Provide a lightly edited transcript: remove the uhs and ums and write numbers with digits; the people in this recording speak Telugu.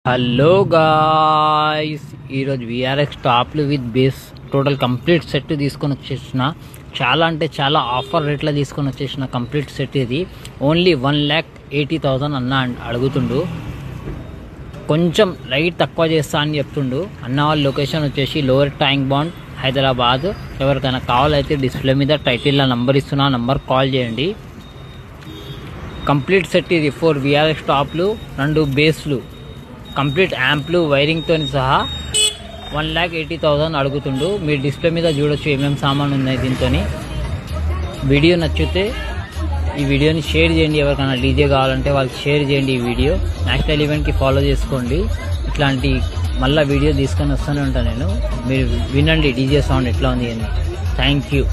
హలో గాయ్స్, ఈరోజు విఆర్ఎక్స్ టాప్లు with base total complete set తీసుకొని వచ్చేసిన. చాలా అంటే చాలా ఆఫర్ రేట్లో తీసుకొని వచ్చేసిన కంప్లీట్ సెట్. ఇది ఓన్లీ 1,80,000 అన్న అడుగుతుండు. కొంచెం లైట్ తక్కువ చేస్తా అని చెప్తుండు అన్న. వాళ్ళ లొకేషన్ వచ్చేసి లోవర్ ట్యాంక్ బాండ్, హైదరాబాద్. ఎవరికైనా కావాలైతే డిస్ప్లే మీద టైటిల్లో నంబర్ ఇస్తున్నా, నంబర్ కాల్ చేయండి. కంప్లీట్ సెట్ ఇది. 4 విఆర్ఎక్స్ టాప్లు, 2 బేస్లు, కంప్లీట్ యాంప్లు వైరింగ్తో సహా 1,80,000 అడుగుతుండు. మీరు డిస్ప్లే మీద చూడొచ్చు ఏమేమి సామాన్ ఉన్నాయి దీంతో. వీడియో నచ్చితే ఈ వీడియోని షేర్ చేయండి. ఎవరికైనా డీజే కావాలంటే వాళ్ళకి షేర్ చేయండి. ఈ వీడియో నేషనల్ ఈవెంట్కి ఫాలో చేసుకోండి. ఇట్లాంటి మళ్ళీ వీడియో తీసుకొని వస్తూనే ఉంటాను నేను. మీరు వినండి డీజే సౌండ్ ఎట్లా ఉంది అని. Thank you.